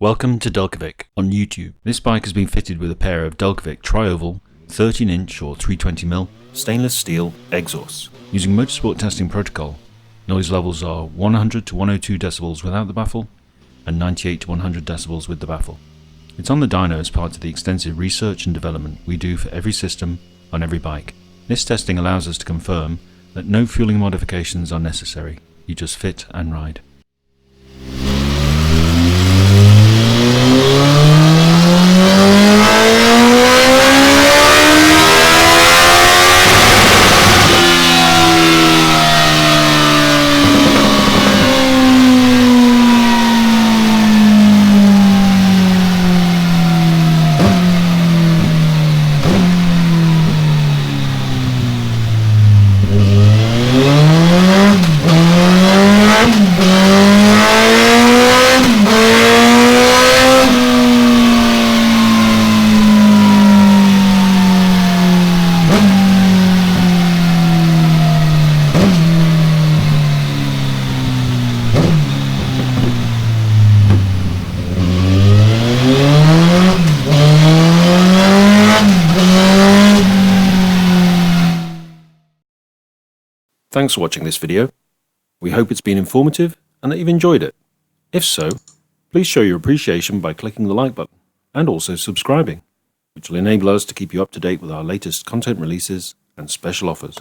Welcome to Delkevic on YouTube. This bike has been fitted with a pair of Delkevic tri-oval 13-inch or 320mm stainless steel exhausts. Using motorsport testing protocol, noise levels are 100 to 102 decibels without the baffle and 98 to 100 decibels with the baffle. It's on the dyno as part of the extensive research and development we do for every system on every bike. This testing allows us to confirm that no fueling modifications are necessary. You just fit and ride. Thanks for watching this video. We hope it's been informative and that you've enjoyed it. If so, please show your appreciation by clicking the like button and also subscribing, which will enable us to keep you up to date with our latest content releases and special offers.